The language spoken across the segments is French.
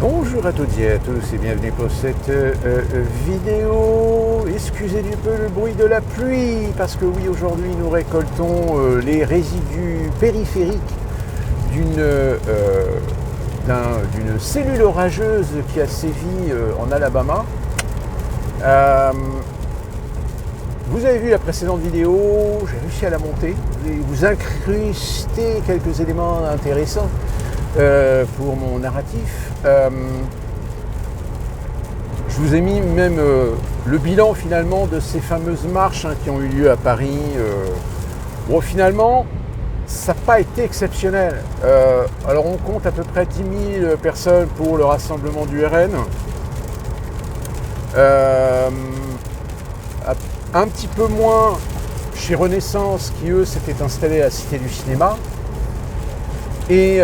Bonjour à toutes et à tous et bienvenue pour cette vidéo. Excusez du peu le bruit de la pluie parce que oui, aujourd'hui nous récoltons les résidus périphériques d'une cellule orageuse qui a sévi en Alabama. Vous avez vu la précédente vidéo, j'ai réussi à la monter et vous incruster quelques éléments intéressants pour mon narratif. Je vous ai mis même le bilan finalement de ces fameuses marches qui ont eu lieu à Paris. Bon, finalement, ça n'a pas été exceptionnel. Alors on compte à peu près 10 000 personnes pour le rassemblement du RN. Un petit peu moins chez Renaissance qui eux s'étaient installés à la Cité du Cinéma. Et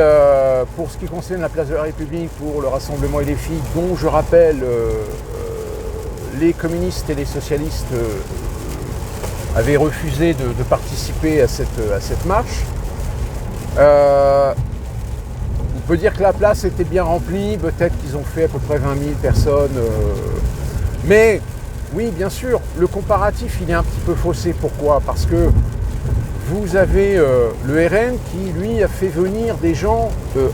pour ce qui concerne la place de la République, pour le rassemblement et les filles, dont je rappelle les communistes et les socialistes avaient refusé de participer à cette marche. On peut dire que la place était bien remplie, peut-être qu'ils ont fait à peu près 20 000 personnes. Mais oui, bien sûr, le comparatif il est un petit peu faussé. Pourquoi ? Parce que vous avez le RN qui, lui, a fait venir des gens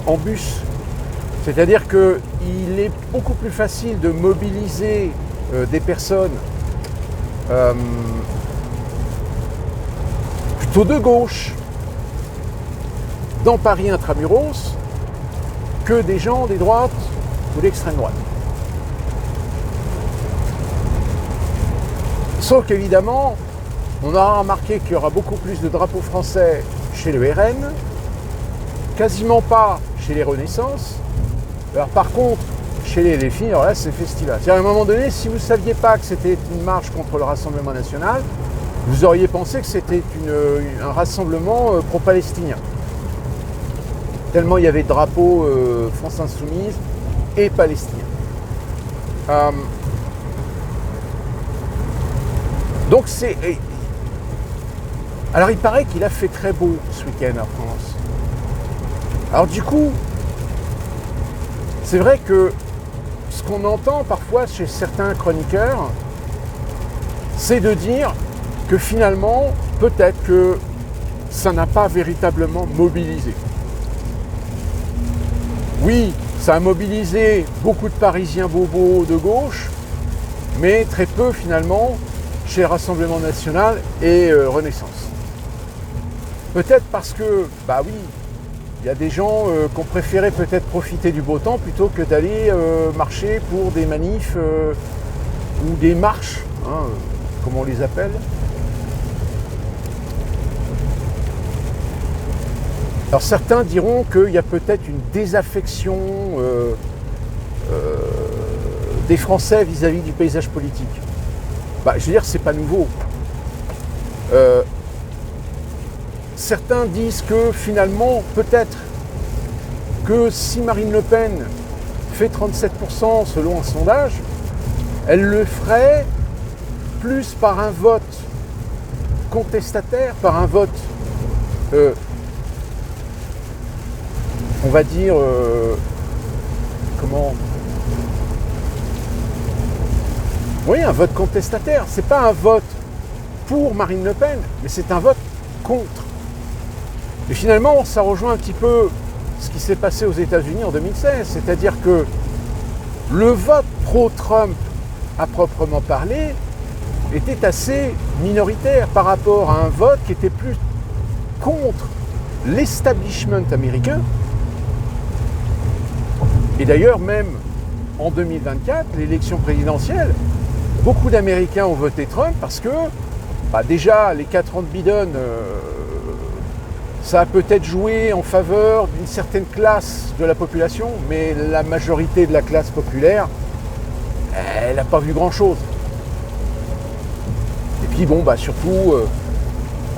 en bus. C'est-à-dire qu'il est beaucoup plus facile de mobiliser des personnes plutôt de gauche dans Paris intramuros que des gens des droites ou d'extrême droite. Sauf qu'évidemment, on aura remarqué qu'il y aura beaucoup plus de drapeaux français chez le RN, quasiment pas chez les Renaissances. Alors par contre, chez les filles, alors là c'est festival. C'est-à-dire à un moment donné, si vous ne saviez pas que c'était une marche contre le Rassemblement national, vous auriez pensé que c'était un rassemblement pro-palestinien. Tellement il y avait de drapeaux France Insoumise et palestiniens. Donc c'est... Alors il paraît qu'il a fait très beau ce week-end en France. Alors du coup, c'est vrai que ce qu'on entend parfois chez certains chroniqueurs, c'est de dire que finalement, peut-être que ça n'a pas véritablement mobilisé. Oui, ça a mobilisé beaucoup de Parisiens bobos de gauche, mais très peu finalement chez le Rassemblement national et Renaissance. Peut-être parce que, bah oui, il y a des gens qui ont préféré peut-être profiter du beau temps plutôt que d'aller marcher pour des manifs ou des marches, comme on les appelle. Alors certains diront qu'il y a peut-être une désaffection des Français vis-à-vis du paysage politique. Bah, je veux dire, c'est pas nouveau. Certains disent que finalement, peut-être que si Marine Le Pen fait 37% selon un sondage, elle le ferait plus par un vote contestataire, par un vote, on va dire, comment ? Oui, un vote contestataire. C'est pas un vote pour Marine Le Pen, mais c'est un vote contre. Et finalement, ça rejoint un petit peu ce qui s'est passé aux États-Unis en 2016, c'est-à-dire que le vote pro-Trump, à proprement parler, était assez minoritaire par rapport à un vote qui était plus contre l'establishment américain. Et d'ailleurs, même en 2024, l'élection présidentielle, beaucoup d'Américains ont voté Trump parce que, déjà, les 4 ans de Biden, ça a peut-être joué en faveur d'une certaine classe de la population, mais la majorité de la classe populaire, elle n'a pas vu grand-chose. Et puis bon, surtout,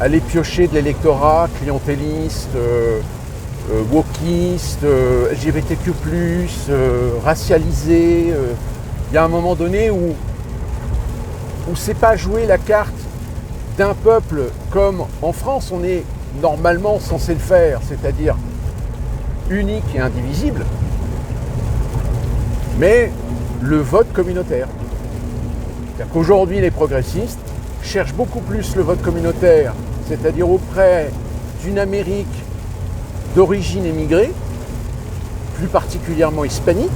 aller piocher de l'électorat clientéliste, wokiste, LGBTQ+, racialisé. Il y a un moment donné où c'est pas jouer la carte d'un peuple comme en France, on est normalement censé le faire, c'est-à-dire unique et indivisible. mais le vote communautaire. C'est-à-dire qu'aujourd'hui, les progressistes cherchent beaucoup plus le vote communautaire, c'est-à-dire auprès d'une Amérique d'origine émigrée, plus particulièrement hispanique,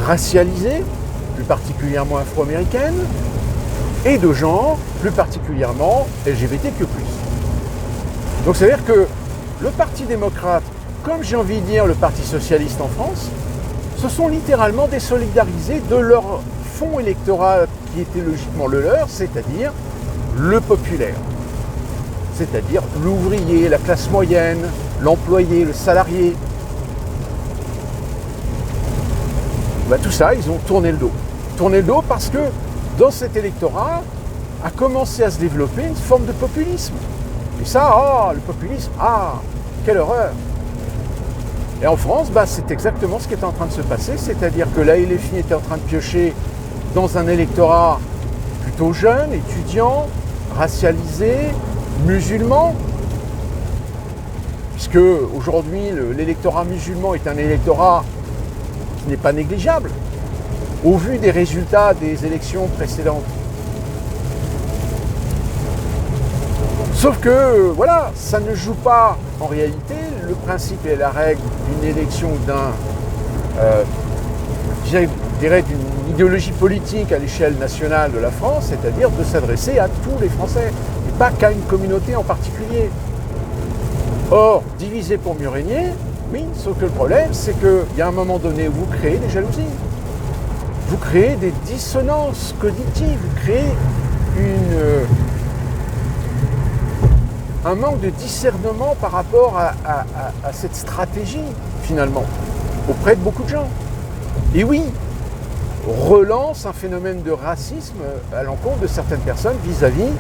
racialisée, plus particulièrement afro-américaine, et de genre, plus particulièrement LGBTQ+. Donc c'est-à-dire que le Parti démocrate, comme j'ai envie de dire le Parti socialiste en France, se sont littéralement désolidarisés de leur fonds électoral qui était logiquement le leur, c'est-à-dire le populaire. C'est-à-dire l'ouvrier, la classe moyenne, l'employé, le salarié. Ben, tout ça, ils ont tourné le dos. Tourné le dos parce que dans cet électorat a commencé à se développer une forme de populisme. Et ça, le populisme, quelle horreur! Et en France, c'est exactement ce qui est en train de se passer, c'est-à-dire que la LFI était en train de piocher dans un électorat plutôt jeune, étudiant, racialisé, musulman, puisque aujourd'hui l'électorat musulman est un électorat qui n'est pas négligeable, au vu des résultats des élections précédentes. Sauf que, voilà, ça ne joue pas en réalité le principe et la règle d'une élection je dirais d'une idéologie politique à l'échelle nationale de la France, c'est-à-dire de s'adresser à tous les Français, et pas qu'à une communauté en particulier. Or, diviser pour mieux régner, oui, sauf que le problème, c'est qu'il y a un moment donné où vous créez des jalousies, vous créez des dissonances cognitives, vous créez un manque de discernement par rapport à cette stratégie, finalement, auprès de beaucoup de gens. Et oui, relance un phénomène de racisme à l'encontre de certaines personnes vis-à-vis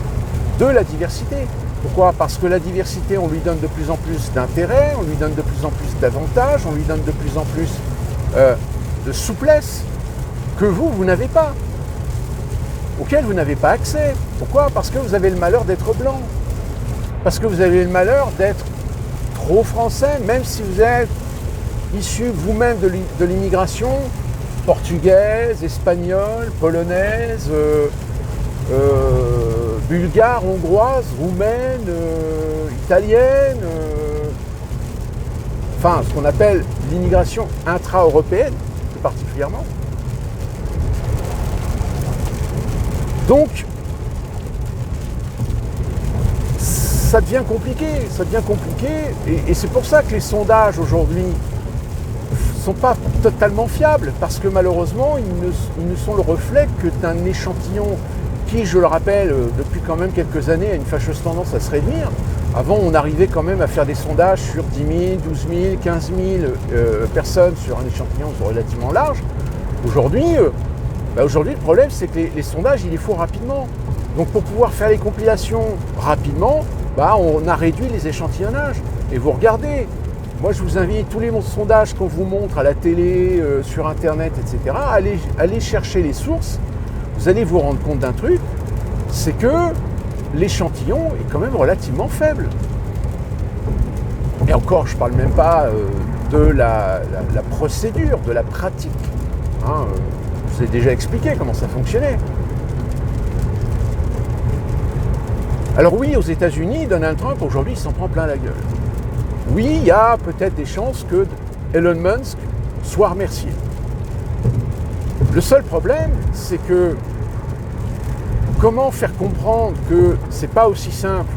de la diversité. Pourquoi? Parce que la diversité, on lui donne de plus en plus d'intérêt, on lui donne de plus en plus d'avantages, on lui donne de plus en plus de souplesse que vous n'avez pas, auquel vous n'avez pas accès. Pourquoi? Parce que vous avez le malheur d'être blanc. Parce que vous avez le malheur d'être trop français, même si vous êtes issu vous-même de l'immigration portugaise, espagnole, polonaise, bulgare, hongroise, roumaine, italienne, enfin ce qu'on appelle l'immigration intra-européenne, plus particulièrement. Donc, ça devient compliqué, et c'est pour ça que les sondages aujourd'hui ne sont pas totalement fiables, parce que malheureusement, ils ne sont le reflet que d'un échantillon qui, je le rappelle, depuis quand même quelques années, a une fâcheuse tendance à se réduire. Avant, on arrivait quand même à faire des sondages sur 10 000, 12 000, 15 000 personnes sur un échantillon relativement large. Aujourd'hui, le problème, c'est que les sondages, il les faut rapidement. Donc pour pouvoir faire les compilations rapidement, on a réduit les échantillonnages. Et vous regardez, moi je vous invite, tous les sondages qu'on vous montre à la télé, sur Internet, etc., allez chercher les sources. Vous allez vous rendre compte d'un truc, c'est que l'échantillon est quand même relativement faible. Et encore, je ne parle même pas de la procédure, de la pratique. Je vous ai déjà expliqué comment ça fonctionnait. Alors oui, aux États-Unis, Donald Trump, aujourd'hui, il s'en prend plein la gueule. Oui, il y a peut-être des chances que Elon Musk soit remercié. Le seul problème, c'est que comment faire comprendre que c'est pas aussi simple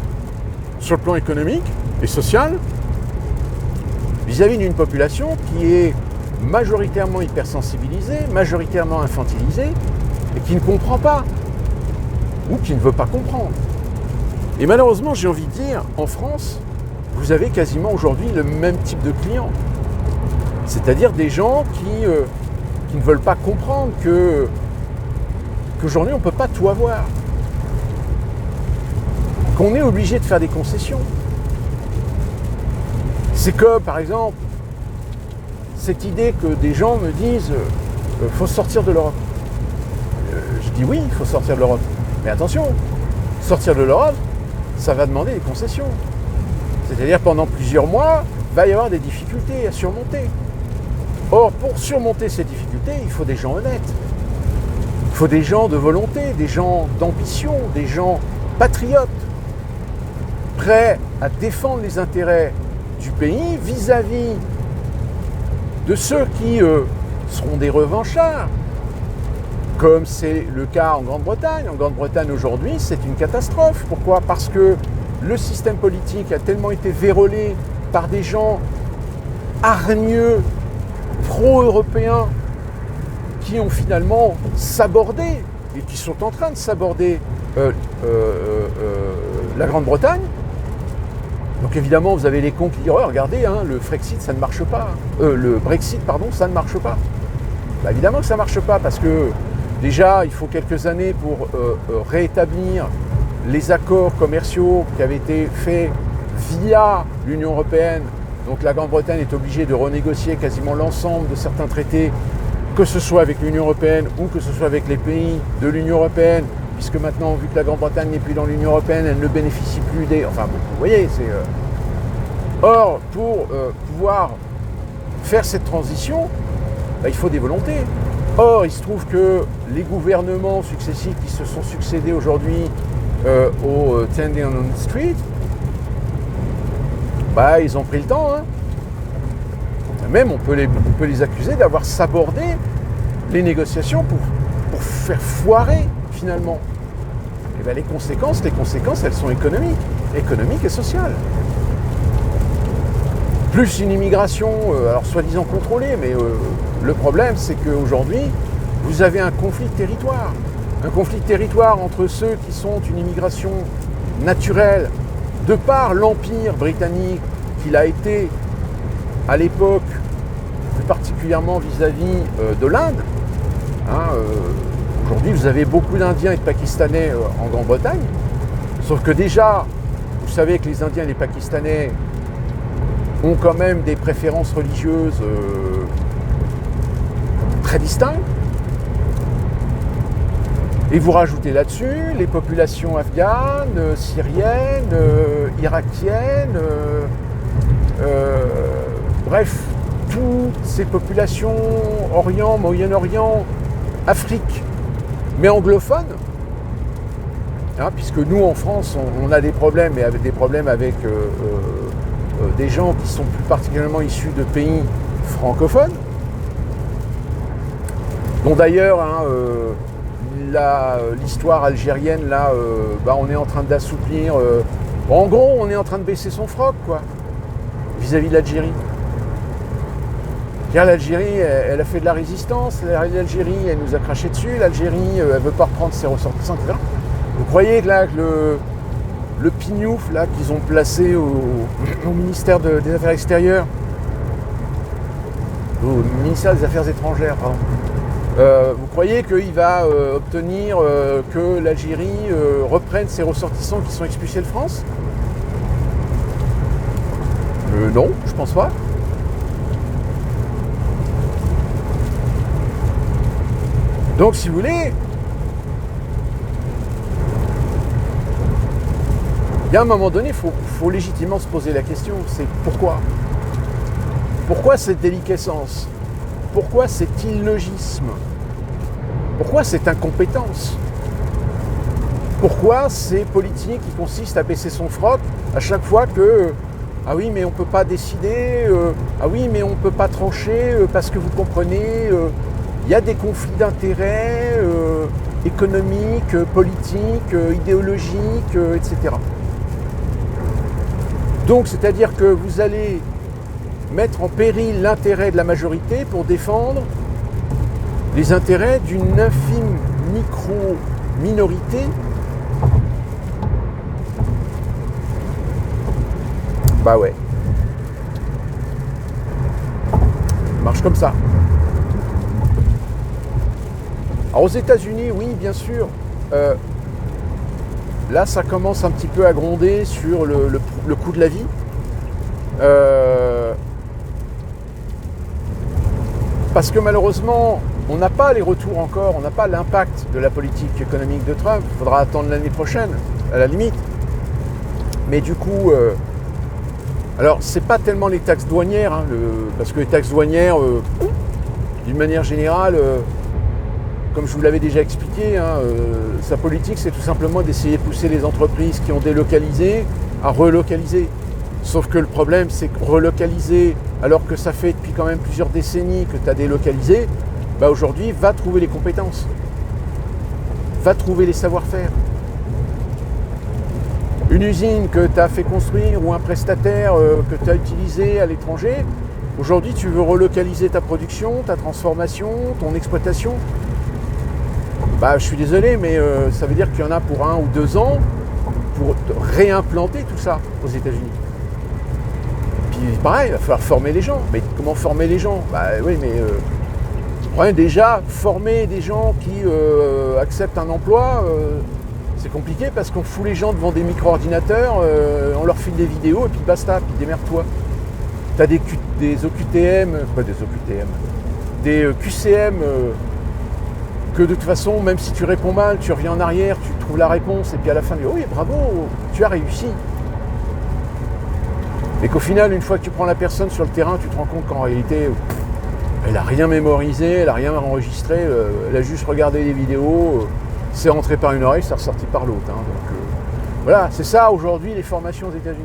sur le plan économique et social vis-à-vis d'une population qui est majoritairement hypersensibilisée, majoritairement infantilisée et qui ne comprend pas ou qui ne veut pas comprendre. Et malheureusement, j'ai envie de dire, en France, vous avez quasiment aujourd'hui le même type de clients. C'est-à-dire des gens qui ne veulent pas comprendre qu'aujourd'hui, on ne peut pas tout avoir. Qu'on est obligé de faire des concessions. C'est comme, par exemple, cette idée que des gens me disent « faut sortir de l'Europe ». Je dis oui, il faut sortir de l'Europe. Mais attention, sortir de l'Europe, ça va demander des concessions. C'est-à-dire pendant plusieurs mois, il va y avoir des difficultés à surmonter. Or, pour surmonter ces difficultés, il faut des gens honnêtes. Il faut des gens de volonté, des gens d'ambition, des gens patriotes, prêts à défendre les intérêts du pays vis-à-vis de ceux qui seront des revanchards, comme c'est le cas en Grande-Bretagne. En Grande-Bretagne aujourd'hui, c'est une catastrophe. Pourquoi ? Parce que le système politique a tellement été vérolé par des gens hargneux, pro-européens, qui ont finalement sabordé, et qui sont en train de saborder la Grande-Bretagne. Donc évidemment, vous avez les cons qui disent « regardez, hein, le Frexit, ça ne marche pas. Le Brexit, pardon, ça ne marche pas. » Bah, évidemment que ça ne marche pas, parce que déjà, il faut quelques années pour rétablir les accords commerciaux qui avaient été faits via l'Union européenne. Donc la Grande-Bretagne est obligée de renégocier quasiment l'ensemble de certains traités, que ce soit avec l'Union européenne ou que ce soit avec les pays de l'Union européenne, puisque maintenant, vu que la Grande-Bretagne n'est plus dans l'Union européenne, elle ne bénéficie plus des... Enfin, vous voyez, c'est... Or, pour pouvoir faire cette transition, bah, il faut des volontés. Or, il se trouve que les gouvernements successifs qui se sont succédés aujourd'hui au 10 Downing Street, bah, ils ont pris le temps. Hein. Même, on peut les accuser d'avoir sabordé les négociations pour faire foirer, finalement. Et bien, les conséquences, elles sont économiques et sociales. Plus une immigration, alors soi-disant contrôlée, mais le problème, c'est qu'aujourd'hui, vous avez un conflit de territoire. Un conflit de territoire entre ceux qui sont une immigration naturelle, de par l'Empire britannique qu'il a été à l'époque, plus particulièrement vis-à-vis de l'Inde. Hein, aujourd'hui, vous avez beaucoup d'Indiens et de Pakistanais en Grande-Bretagne, sauf que déjà, vous savez que les Indiens et les Pakistanais ont quand même des préférences religieuses très distinctes. Et vous rajoutez là-dessus les populations afghanes, syriennes, irakiennes, bref, toutes ces populations, Orient, Moyen-Orient, Afrique, mais anglophones, hein, puisque nous en France, on a des problèmes, mais avec des problèmes avec des gens qui sont plus particulièrement issus de pays francophones, dont d'ailleurs, hein, l'histoire algérienne, là, on est en train d'assouplir. En gros, on est en train de baisser son froc, quoi, vis-à-vis de l'Algérie. Car l'Algérie, elle a fait de la résistance, l'Algérie, elle nous a craché dessus, l'Algérie, elle ne veut pas reprendre ses ressortissants, etc. Vous croyez que là, le pignouf là, qu'ils ont placé au ministère des Affaires extérieures, au ministère des Affaires étrangères, pardon, vous croyez qu'il va obtenir que l'Algérie reprenne ses ressortissants qui sont expulsés de France ? Non, je pense pas. Donc, si vous voulez, il y a un moment donné, il faut légitimement se poser la question, c'est pourquoi ? Pourquoi cette déliquescence ? Pourquoi cet illogisme ? Pourquoi cette incompétence ? Pourquoi ces politiques qui consistent à baisser son froc à chaque fois que ah oui, mais on ne peut pas décider, ah oui, mais on ne peut pas trancher parce que vous comprenez, il y a des conflits d'intérêts économiques, politiques, idéologiques, etc. Donc, c'est-à-dire que vous allez mettre en péril l'intérêt de la majorité pour défendre les intérêts d'une infime micro-minorité Bah ouais. Ça marche comme ça. Alors aux États-Unis, oui, bien sûr. Là, ça commence un petit peu à gronder sur le coût de la vie. Parce que malheureusement, on n'a pas les retours encore, on n'a pas l'impact de la politique économique de Trump. Il faudra attendre l'année prochaine, à la limite. Mais du coup, alors c'est pas tellement les taxes douanières, hein, parce que les taxes douanières, d'une manière générale, comme je vous l'avais déjà expliqué, sa politique, c'est tout simplement d'essayer de pousser les entreprises qui ont délocalisé à relocaliser. Sauf que le problème, c'est que relocaliser, alors que ça fait depuis quand même plusieurs décennies que tu as délocalisé, bah aujourd'hui, va trouver les compétences. Va trouver les savoir-faire. Une usine que tu as fait construire ou un prestataire que tu as utilisé à l'étranger, aujourd'hui, tu veux relocaliser ta production, ta transformation, ton exploitation. Bah, je suis désolé, mais ça veut dire qu'il y en a pour 1 ou 2 ans pour réimplanter tout ça aux États-Unis. Puis pareil, il va falloir former les gens. Mais comment former les gens? Bah oui, mais déjà, former des gens qui acceptent un emploi, c'est compliqué parce qu'on fout les gens devant des micro-ordinateurs, on leur file des vidéos et puis basta, puis démerde-toi. Tu as des OQTM, pas des OQTM, des QCM que de toute façon, même si tu réponds mal, tu reviens en arrière, tu trouves la réponse et puis à la fin, tu dis « oui, bravo, tu as réussi ». Et qu'au final, une fois que tu prends la personne sur le terrain, tu te rends compte qu'en réalité, elle n'a rien mémorisé, elle n'a rien enregistré, elle a juste regardé des vidéos, c'est rentré par une oreille, c'est ressorti par l'autre. Donc voilà, c'est ça aujourd'hui les formations aux États-Unis.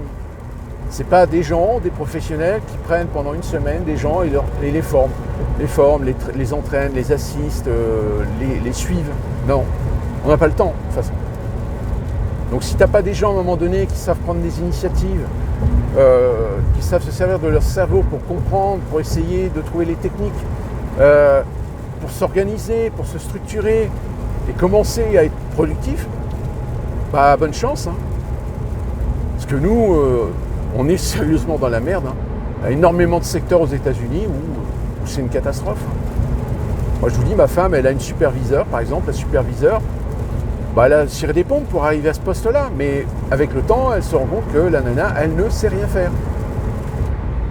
C'est pas des gens, des professionnels qui prennent pendant une semaine des gens et les forment. Les entraînent, les assistent, les suivent. Non, on n'a pas le temps de toute façon. Donc si tu n'as pas des gens à un moment donné qui savent prendre des initiatives, qui savent se servir de leur cerveau pour comprendre, pour essayer de trouver les techniques, pour s'organiser, pour se structurer et commencer à être productif, bah bonne chance. Parce que nous, on est sérieusement dans la merde. Il y a énormément de secteurs aux États-Unis où c'est une catastrophe. Moi je vous dis, ma femme, elle a une superviseure, par exemple, la superviseure, elle a tiré des pompes pour arriver à ce poste-là, mais avec le temps, elle se rend compte que la nana, elle ne sait rien faire.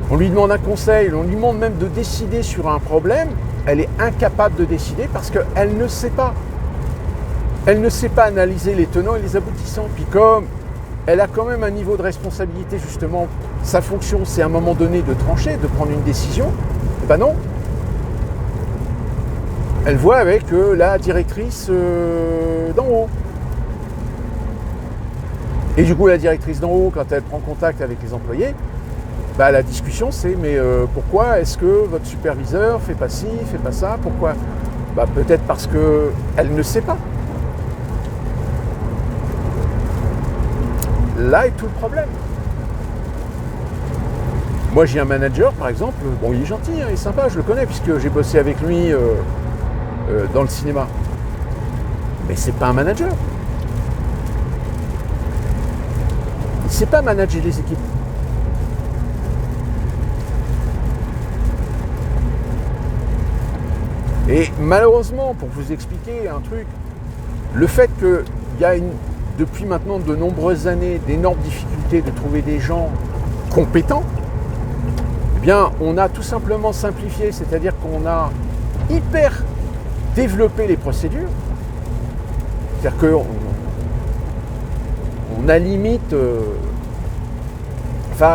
On lui demande un conseil, on lui demande même de décider sur un problème, elle est incapable de décider parce qu'elle ne sait pas. Elle ne sait pas analyser les tenants et les aboutissants. Puis comme elle a quand même un niveau de responsabilité, justement, sa fonction, c'est à un moment donné de trancher, de prendre une décision, ben non. Elle voit avec la directrice d'en haut. Et du coup, la directrice d'en haut, quand elle prend contact avec les employés, la discussion c'est mais pourquoi est-ce que votre superviseur fait pas ci, fait pas ça? Pourquoi? Peut-être parce qu'elle ne sait pas. Là est tout le problème. Moi j'ai un manager par exemple, bon il est gentil, il est sympa, je le connais puisque j'ai bossé avec lui dans le cinéma. Mais c'est pas un manager. Il ne sait pas manager les équipes. Et malheureusement, pour vous expliquer un truc, le fait qu'il y a depuis maintenant de nombreuses années d'énormes difficultés de trouver des gens compétents, eh bien on a tout simplement simplifié, c'est-à-dire qu'on a hyper développé les procédures, c'est-à-dire qu'on a limite, je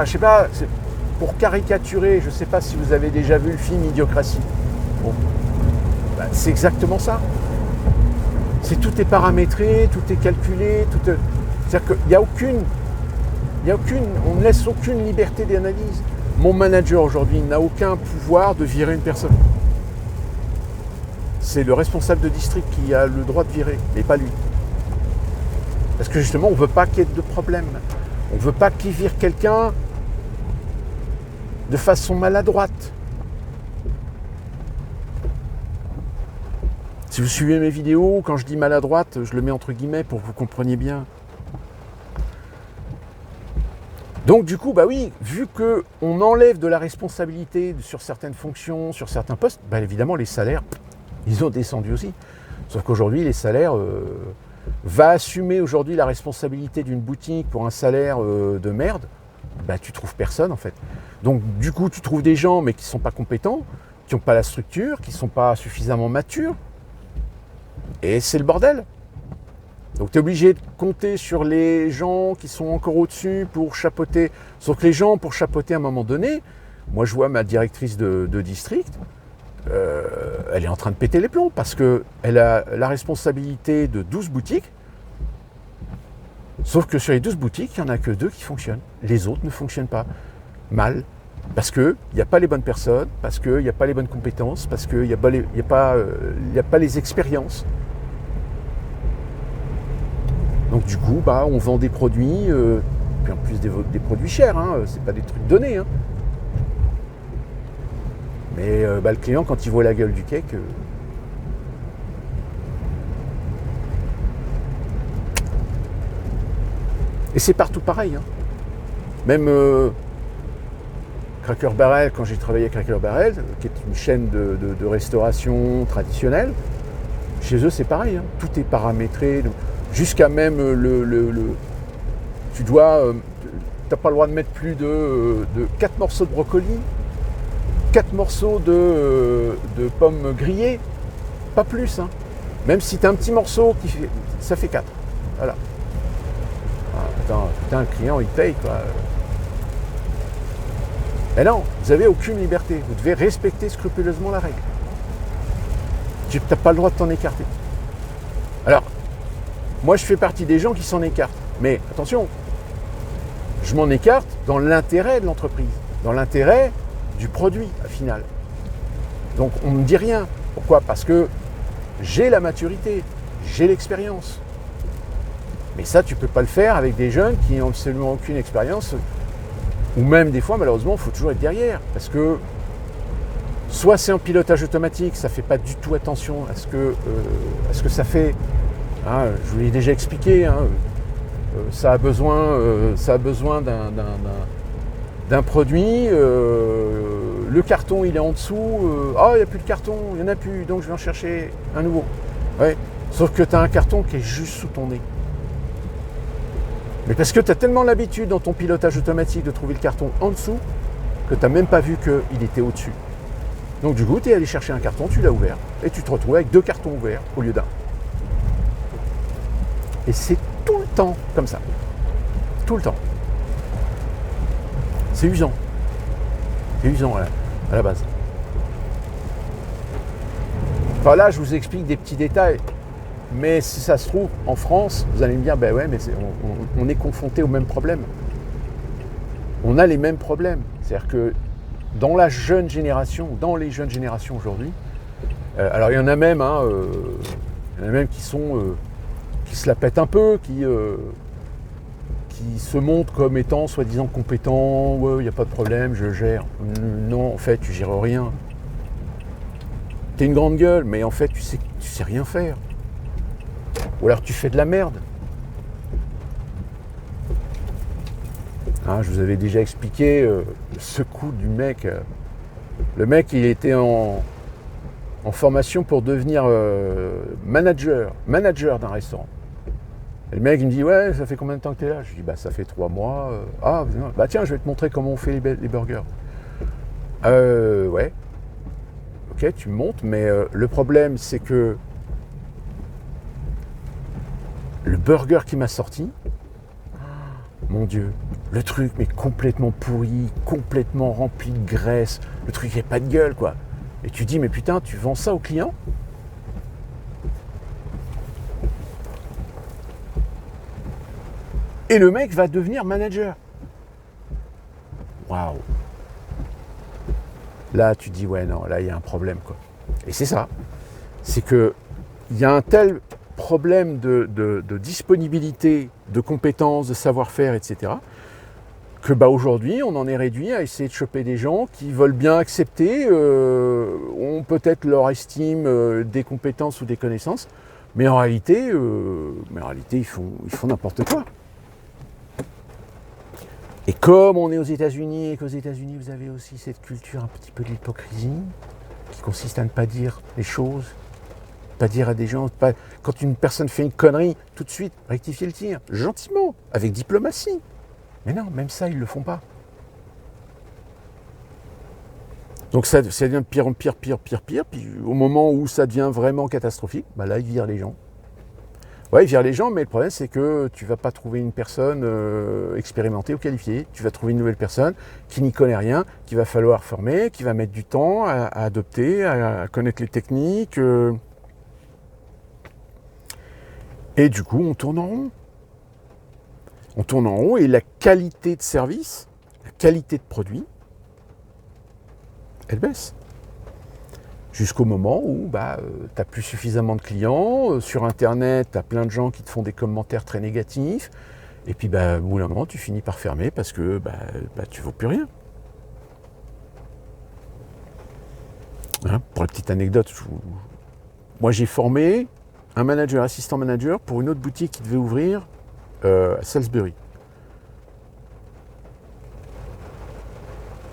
sais pas, pour caricaturer, je sais pas si vous avez déjà vu le film Idiocratie. Bon. C'est exactement ça. Tout est paramétré, tout est calculé, c'est-à-dire qu'il n'y a aucune, on ne laisse aucune liberté d'analyse. Mon manager aujourd'hui n'a aucun pouvoir de virer une personne. C'est le responsable de district qui a le droit de virer, mais pas lui. Parce que justement, on ne veut pas qu'il y ait de problème. On ne veut pas qu'il vire quelqu'un de façon maladroite. Si vous suivez mes vidéos, quand je dis maladroite, je le mets entre guillemets pour que vous compreniez bien. Donc du coup, oui, vu qu'on enlève de la responsabilité sur certaines fonctions, sur certains postes, évidemment les salaires, ils ont descendu aussi. Sauf qu'aujourd'hui, les salaires, va assumer aujourd'hui la responsabilité d'une boutique pour un salaire de merde, tu trouves personne en fait. Donc du coup, tu trouves des gens mais qui ne sont pas compétents, qui n'ont pas la structure, qui ne sont pas suffisamment matures. Et c'est le bordel. Donc tu es obligé de compter sur les gens qui sont encore au-dessus pour chapeauter. Sauf que les gens, pour chapeauter à un moment donné, moi je vois ma directrice de district, elle est en train de péter les plombs parce qu'elle a la responsabilité de 12 boutiques. Sauf que sur les 12 boutiques, il n'y en a que 2 qui fonctionnent. Les autres ne fonctionnent pas. Mal. Parce qu'il n'y a pas les bonnes personnes, parce qu'il n'y a pas les bonnes compétences, parce qu'il n'y a pas les expériences. Donc du coup, on vend des produits, puis en plus des produits chers, hein, c'est pas des trucs donnés. Hein. Mais le client, quand il voit la gueule du cake, et c'est partout pareil. Hein. Même Cracker Barrel, quand j'ai travaillé à Cracker Barrel, qui est une chaîne de restauration traditionnelle, chez eux c'est pareil. Hein. Tout est paramétré, jusqu'à même tu t'as pas le droit de mettre plus de 4 morceaux de brocoli, 4 morceaux de pommes grillées, pas plus. Hein. Même si tu as un petit morceau, ça fait 4. Voilà. Putain, le client, il paye, quoi. Mais non, vous n'avez aucune liberté. Vous devez respecter scrupuleusement la règle. Tu n'as pas le droit de t'en écarter. Alors, moi, je fais partie des gens qui s'en écartent. Mais attention, je m'en écarte dans l'intérêt de l'entreprise, dans l'intérêt du produit, au final. Donc, on ne me dit rien. Pourquoi ? Parce que j'ai la maturité, j'ai l'expérience. Mais ça, tu ne peux pas le faire avec des jeunes qui n'ont absolument aucune expérience. Ou même des fois, malheureusement, il faut toujours être derrière. Parce que soit c'est en pilotage automatique, ça ne fait pas du tout attention à ce que ça fait. Hein, je vous l'ai déjà expliqué. Hein, ça a besoin d'un produit. Le carton, il est en dessous. Il n'y a plus de carton, il n'y en a plus. Donc, je vais en chercher un nouveau. Ouais. Sauf que tu as un carton qui est juste sous ton nez. Mais parce que tu as tellement l'habitude dans ton pilotage automatique de trouver le carton en dessous que tu n'as même pas vu qu'il était au-dessus. Donc du coup, tu es allé chercher un carton, tu l'as ouvert et tu te retrouves avec 2 cartons ouverts au lieu d'un. Et c'est tout le temps comme ça. Tout le temps. C'est usant. C'est usant à la base. Enfin là, je vous explique des petits détails. Mais si ça se trouve, en France, vous allez me dire, ben ouais, mais on est confronté au même problème. On a les mêmes problèmes. C'est-à-dire que dans les jeunes générations aujourd'hui, alors il y en a même, qui se la pètent un peu, qui se montrent comme étant soi-disant compétents, ouais, il n'y a pas de problème, je gère. Non, en fait, tu gères rien. T'es une grande gueule, mais en fait, tu sais rien faire. Ou alors tu fais de la merde. Hein, je vous avais déjà expliqué ce coup du mec. Le mec, il était en formation pour devenir manager d'un restaurant. Et le mec, il me dit, ouais, ça fait combien de temps que tu es là ? Je lui dis, ça fait 3 mois. Tiens, je vais te montrer comment on fait les burgers. Ouais. Ok, tu me montres, mais le problème, c'est que le burger qui m'a sorti, mon Dieu, le truc mais complètement pourri, complètement rempli de graisse, le truc n'a pas de gueule, quoi. Et tu dis, mais putain, tu vends ça aux clients ? Et le mec va devenir manager. Waouh. Là, tu dis, ouais, non, là, il y a un problème, quoi. Et c'est ça. C'est que il y a un tel problème de disponibilité, de compétences, de savoir-faire, etc., que aujourd'hui, on en est réduit à essayer de choper des gens qui veulent bien accepter, ont peut-être leur estime des compétences ou des connaissances, mais en réalité, ils font n'importe quoi. Et comme on est aux États-Unis et qu'aux États-Unis, vous avez aussi cette culture un petit peu de l'hypocrisie, qui consiste à ne pas dire les choses, pas dire à des gens, quand une personne fait une connerie, tout de suite, rectifier le tir, gentiment, avec diplomatie. Mais non, même ça, ils ne le font pas. Donc ça devient de pire en pire, puis au moment où ça devient vraiment catastrophique, là, ils virent les gens. Ouais, il vire les gens, mais le problème, c'est que tu ne vas pas trouver une personne expérimentée ou qualifiée. Tu vas trouver une nouvelle personne qui n'y connaît rien, qu'il va falloir former, qui va mettre du temps à adopter, à connaître les techniques. Et du coup, on tourne en rond. On tourne en rond et la qualité de service, la qualité de produit, elle baisse. Jusqu'au moment où tu n'as plus suffisamment de clients. Sur Internet, tu as plein de gens qui te font des commentaires très négatifs. Et puis, au bout d'un moment, tu finis par fermer parce que tu ne vaux plus rien. Hein, pour la petite anecdote, moi j'ai formé un manager, assistant manager, pour une autre boutique qui devait ouvrir à Salisbury.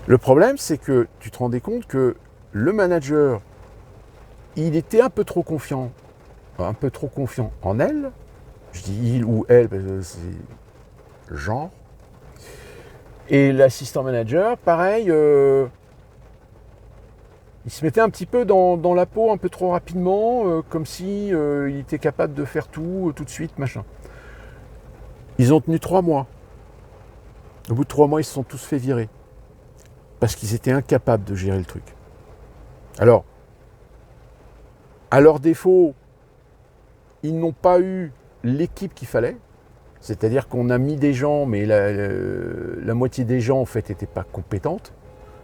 Le problème, c'est que tu te rendais compte que le manager, il était un peu trop confiant en elle. Je dis il ou elle parce que c'est genre. Et l'assistant manager, pareil, il se mettait un petit peu dans la peau un peu trop rapidement, comme si il était capable de faire tout de suite, machin. Ils ont tenu 3 mois. Au bout de 3 mois, ils se sont tous fait virer. Parce qu'ils étaient incapables de gérer le truc. Alors, à leur défaut, ils n'ont pas eu l'équipe qu'il fallait. C'est-à-dire qu'on a mis des gens, mais la moitié des gens, en fait, n'étaient pas compétentes.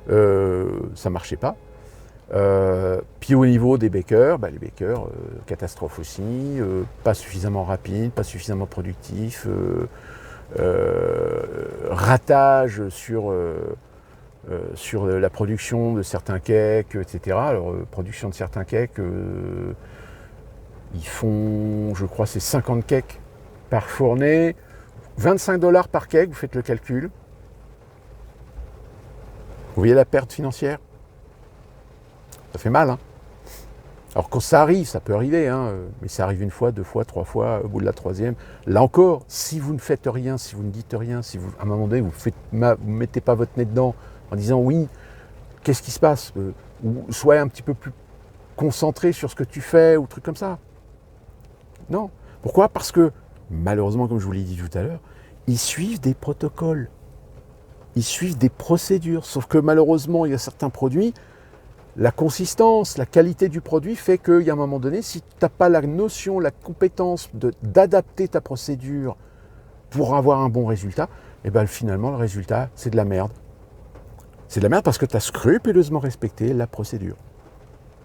Ça ne marchait pas. Puis au niveau des bakers, les bakers, catastrophe aussi, pas suffisamment rapide, pas suffisamment productif, ratage sur la production de certains cakes, etc. Alors, production de certains cakes, ils font, je crois, c'est 50 cakes par fournée, 25$ par cake, vous faites le calcul. Vous voyez la perte financière? Ça fait mal, hein. Alors quand ça arrive, ça peut arriver, hein, mais ça arrive 1 fois, 2 fois, 3 fois, au bout de la 3e. Là encore, si vous ne faites rien, si vous ne dites rien, si vous, à un moment donné, vous ne mettez pas votre nez dedans en disant oui, qu'est-ce qui se passe, ou soyez un petit peu plus concentré sur ce que tu fais, ou truc comme ça. Non. Pourquoi? Parce que, malheureusement, comme je vous l'ai dit tout à l'heure, ils suivent des protocoles. Ils suivent des procédures. Sauf que malheureusement, il y a certains produits, la consistance, la qualité du produit fait qu'il y a un moment donné, si tu n'as pas la notion, la compétence d'adapter ta procédure pour avoir un bon résultat, et finalement, le résultat, c'est de la merde. C'est de la merde parce que tu as scrupuleusement respecté la procédure.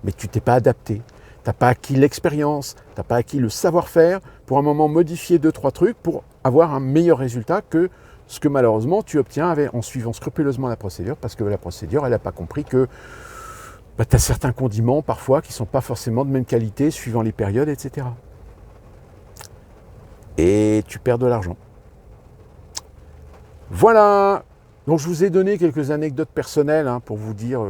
Mais tu t'es pas adapté. Tu n'as pas acquis l'expérience, tu n'as pas acquis le savoir-faire pour un moment modifier 2-3 trucs pour avoir un meilleur résultat que ce que malheureusement tu obtiens en suivant scrupuleusement la procédure, parce que la procédure, elle n'a pas compris que tu as certains condiments parfois qui ne sont pas forcément de même qualité suivant les périodes, etc. Et tu perds de l'argent. Voilà. Donc je vous ai donné quelques anecdotes personnelles pour vous dire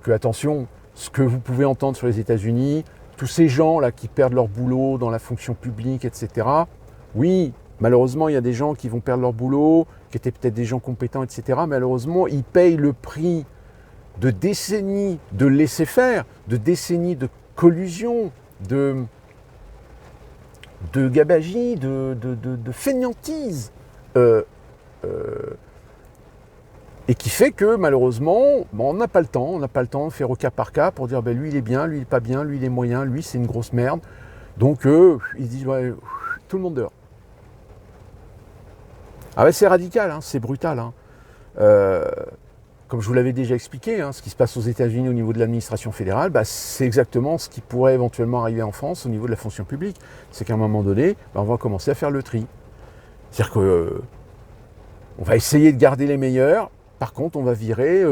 que, attention, ce que vous pouvez entendre sur les États-Unis, tous ces gens là qui perdent leur boulot dans la fonction publique, etc. Oui, malheureusement, il y a des gens qui vont perdre leur boulot, qui étaient peut-être des gens compétents, etc. Malheureusement, ils payent le prix de décennies de laisser-faire, de décennies de collusion, de gabegie, de fainéantise. Et qui fait que malheureusement, on n'a pas le temps de faire au cas par cas pour dire lui il est bien, lui il est pas bien, lui il est moyen, lui c'est une grosse merde. Donc ils disent tout le monde dehors. Ah c'est radical, c'est brutal. Comme je vous l'avais déjà expliqué, ce qui se passe aux États-Unis au niveau de l'administration fédérale, c'est exactement ce qui pourrait éventuellement arriver en France au niveau de la fonction publique. C'est qu'à un moment donné, on va commencer à faire le tri. C'est-à-dire que on va essayer de garder les meilleurs. Par contre, on va virer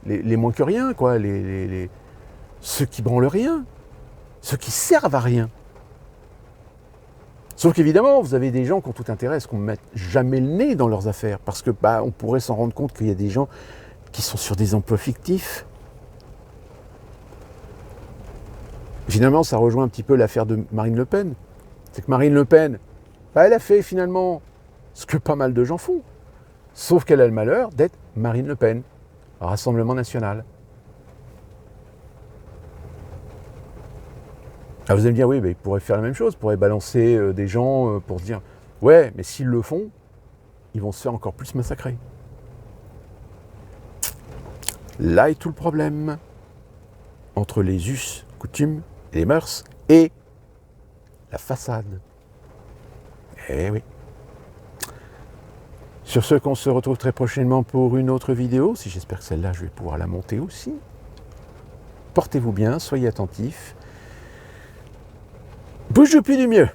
les moins que rien, quoi, ceux qui branlent rien, ceux qui servent à rien. Sauf qu'évidemment, vous avez des gens qui ont tout intérêt à ce qu'on ne mette jamais le nez dans leurs affaires, parce que on pourrait s'en rendre compte qu'il y a des gens qui sont sur des emplois fictifs. Finalement, ça rejoint un petit peu l'affaire de Marine Le Pen. C'est que Marine Le Pen, elle a fait finalement ce que pas mal de gens font. Sauf qu'elle a le malheur d'être Marine Le Pen, Rassemblement National. Ah, vous allez me dire, oui, ils pourraient faire la même chose, ils pourraient balancer des gens pour se dire, ouais, mais s'ils le font, ils vont se faire encore plus massacrer. Là est tout le problème entre les us, coutumes, et les mœurs et la façade. Eh oui. Sur ce, qu'on se retrouve très prochainement pour une autre vidéo. Si j'espère que celle-là, je vais pouvoir la monter aussi. Portez-vous bien, soyez attentifs. Bouge plus du mieux.